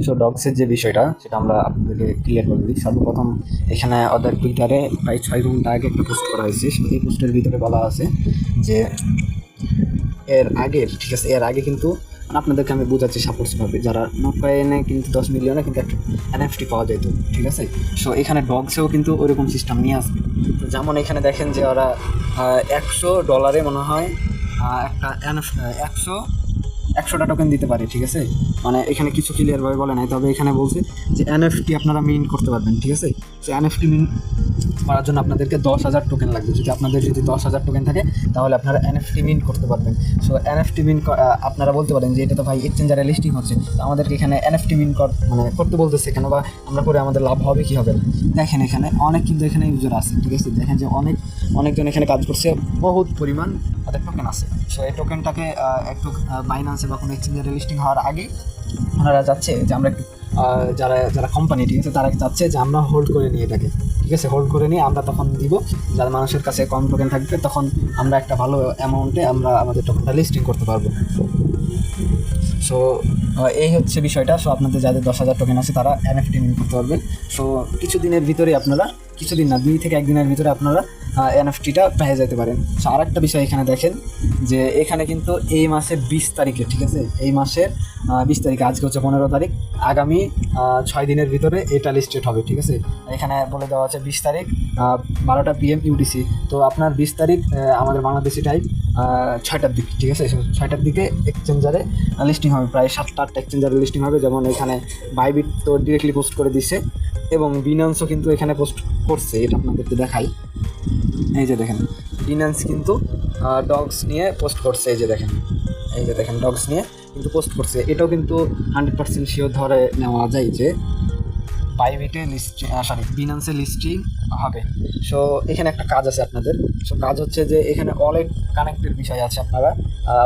So ডগসের যে বিষয়টা সেটা আমরা আপনাদেরকে ক্লিয়ার করে দিই। সর্বপ্রথম এখানে ওদের টুইটারে প্রায় 6 ঘন্টা আগে একটা পোস্ট করা হয়েছে। এই পোস্টের ভিতরে বলা আছে যে ঠিক আছে, এর আগে কিন্তু আপনাদেরকে আমি বোঝাচ্ছি সাপোর্টসভাবে, যারা নট কয়েনে কিন্তু 10 মিলিয়নে কিন্তু একটা এনএফটি পাওয়া যেত, ঠিক আছে। সো এখানে ডগসেও কিন্তু ওরকম সিস্টেম নিয়ে আসবে। তো যেমন এখানে দেখেন যে ওরা $100 মনে হয় একটা একশোটা টোকেন দিতে পারে, ঠিক আছে। মানে এখানে কিছু ক্লিয়ারভাবে বলে নাই, তবে এখানে বলছে যে এনএফটি আপনারা মিন্ট করতে পারবেন, ঠিক আছে। সো এনএফটি মিন্ট করার জন্য আপনাদেরকে 10,000 টোকেন লাগবে। যদি আপনাদের 10,000 টোকেন থাকে তাহলে আপনারা এনএফটি মিন্ট করতে পারবেন। সো এনএফটি মিন্ট আপনারা বলতে পারেন যে এটা তো ভাই এক্সচেঞ্জারে লিস্টিং হচ্ছে, তো আমাদেরকে এখানে এনএফটি মিন্ট করতে বলতেছে কেন, বা আমরা করে আমাদের লাভ হবে কি হবে না। দেখেন এখানে অনেক কিন্তু এখানে ইউজার আছে, ঠিক আছে। দেখেন যে অনেকজন এখানে কাজ করছে, বহুত পরিমাণ তাদের টোকেন আছে। সো এই টোকেনটাকে একটু বাইন্যান্সে বা কোনো এক্সচেঞ্জারে লিস্টিং হওয়ার আগে ওনারা চাচ্ছে যে আমরা একটু যারা যারা কোম্পানি, ঠিক আছে, তারা চাচ্ছে যে আমরা হোল্ড করে নিই এটাকে, ঠিক আছে। হোল্ড করে নিয়ে আমরা তখন দিব, যারা মানুষের কাছে কম টোকেন থাকবে তখন আমরা একটা ভালো অ্যামাউন্টে আমরা আমাদের টোকেনটা লিস্টিং করতে পারবো। সো এই হচ্ছে বিষয়টা। সো আপনাদের যাদের 10,000 টোকেন আছে তারা এনএফটি মিন করতে পারবেন। সো কিছুদিনের ভিতরে আপনারা, কিছুদিন না 2 থেকে 1 দিনের ভিতরে আপনারা এনএফটিটা পেয়ে যেতে পারেন। সো আর একটা বিষয় এখানে দেখেন যে এখানে কিন্তু এই মাসের 20 তারিখে, ঠিক আছে, এই মাসের 20 তারিখে, আজকে হচ্ছে 15 তারিখ, আগামী 6 দিনের ভিতরে এটা লিস্টেড হবে, ঠিক আছে। এখানে বলে দেওয়া আছে 20 তারিখ 12টা PM ইউটিসি। তো আপনার 20 তারিখ আমাদের বাংলাদেশি টাইম 6টার দিকে, ঠিক আছে। 6টার দিকে এক্সচেঞ্জারে লিস্টিং হবে, প্রায় 7-8টা এক্সচেঞ্জারে লিস্টিং হবে। যেমন এখানে বাইবিট তো ডিরেক্টলি পোস্ট করে দিচ্ছে এবং বিনান্সও কিন্তু এখানে পোস্ট করছে, এটা আপনাদেরকে দেখাই। এই যে দেখেন বিনান্স কিন্তু ডগস নিয়ে পোস্ট করছে, এই যে দেখেন ডগস নিয়ে কিন্তু পোস্ট করছে। এটাও কিন্তু 100% শিওর ধরে নেওয়া যায় যে বাইবিটে বিনান্সে লিস্টিং হবে। সো এখানে একটা কাজ আছে আপনাদের। সো কাজ হচ্ছে যে এখানে ওয়ালেট কানেক্টের বিষয় আছে।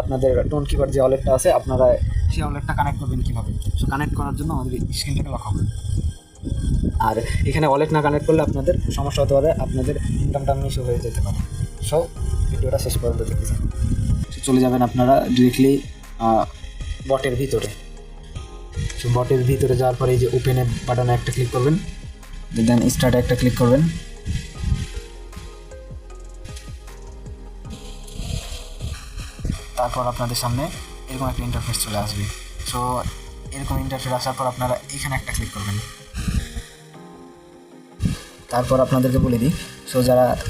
আপনাদের টোন কিপার যে ওয়ালেটটা আছে, আপনারা সেই ওয়ালেটটা কানেক্ট করবেন কীভাবে। সো কানেক্ট করার জন্য আমাদের স্ক্রিনটাকে লক হবে। আর এখানে ওয়ালেট না কানেক্ট করলে আপনাদের সমস্যা হতে পারে, আপনাদের ইনকামটা মিস হয়ে যেতে পারে। সো ভিডিওটা শেষ পর্যন্ত দেখতেছেন। চলে যাবেন আপনারা ডিরেক্টলি বটের ভিতরে। সো বটের ভিতরে যাওয়ার পরে এই যে ওপেন এ বাটনে একটা ক্লিক করবেন, দেন স্টার্টে একটা ক্লিক করবেন। তারপর আপনাদের সামনে এরকম একটা ইন্টারফেস চলে আসবে। সো এরকম ইন্টারফেস আসার পর আপনারা এখানে একটা ক্লিক করবেন। তারপর আপনাদেরকে বলে দিই, সো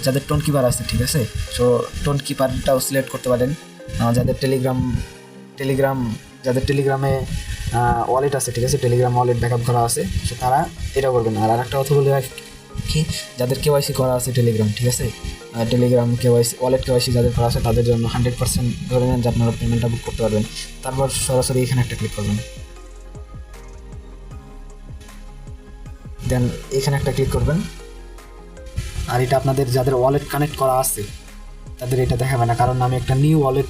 যাদের টোন কিপার আছে, ঠিক আছে, সো টোন কিপারটাও সিলেক্ট করতে পারেন। যাদের টেলিগ্রামে ওয়ালেট আছে, ঠিক আছে, টেলিগ্রাম ওয়ালেট ব্যাকআপ করা আছে, সো তারা এটা করবেন। আর একটা কথা বলে রাখি, যাদের কেওয়াইসি করা আছে টেলিগ্রাম, ঠিক আছে, টেলিগ্রাম কেওয়াইসি ওয়ালেট কেওয়াইসি যাদের করা আছে তাদের জন্য 100% ধরে নেন যে আপনারা পেমেন্টটা বুক করতে পারবেন। তারপর সরাসরি এখানে একটা ক্লিক করবেন, দেন এখানে একটা ক্লিক করবেন। আর এটা আপনাদের যাদের ওয়ালেট কানেক্ট করা আছে তাদের এটা দেখাবে না, কারণ আমি একটা নিউ ওয়ালেট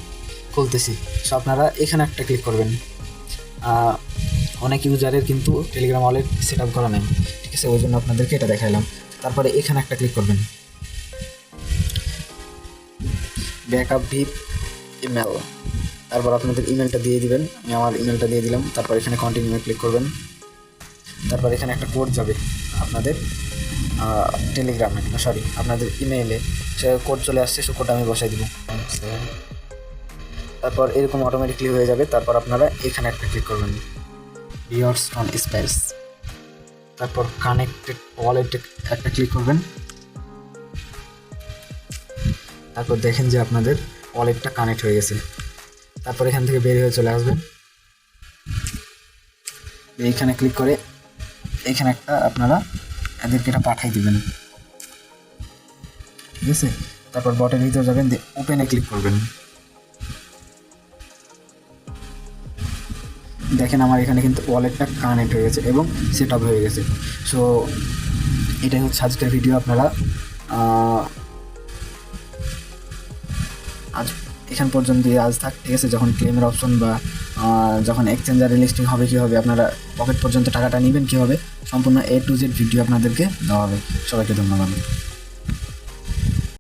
খুলতেছি। সো আপনারা এখানে একটা ক্লিক করবেন। অনেক ইউজারের কিন্তু টেলিগ্রাম ওয়ালেট সেট আপ করা নেই, ঠিক আছে, ওই জন্য আপনাদেরকে এটা দেখাইলাম। তারপরে এখানে একটা ক্লিক করবেন, ব্যাকআপ ভিপ ইমেল। তারপর আপনাদের ইমেলটা দিয়ে দিবেন, আমি আমার ইমেলটা দিয়ে দিলাম। তারপর এখানে কন্টিনিউ ক্লিক করবেন। তারপর এখানে একটা কোড যাবে আপনাদের টেলিগ্রামে, আপনাদের ইমেইলে, সে কোড চলে আসছে, সে কোডটা আমি বসাই দিব। তারপর এরকম অটোমেটিকলি হয়ে যাবে। তারপর আপনারা এখানে একটা ক্লিক করবেন, ইয়ার্স অন স্পেস। তারপর কানেক্টেড ওয়ালেটে একটা ক্লিক করবেন। তারপর দেখেন যে আপনাদের ওয়ালেটটা কানেক্ট হয়ে গেছে। তারপর এখান থেকে বের হয়ে চলে আসবেন, এইখানে ক্লিক করে এখানে একটা আপনারা এদেরকে এটা পাঠিয়ে দিবেন, ঠিক আছে। তারপর বটের ভিতরে যাবেন, ওপেনে ক্লিক করবেন। দেখেন আমার এখানে কিন্তু ওয়ালেটটা কানেক্ট হয়ে গেছে এবং সেট আপ হয়ে গেছে। সো এটাই হচ্ছে আজকের ভিডিও। আপনারা আজ এখান পর্যন্ত আজ থাক, ঠিক আছে। যখন ক্লেমের অপশন বা যখন এক্সচেঞ্জারে লিস্টিং হবে কীভাবে, আপনারা পকেট পর্যন্ত টাকাটা নেবেন কীভাবে, সম্পূর্ণ A to Z ভিডিও আপনাদেরকে দেওয়া হবে। সবাইকে ধন্যবাদ।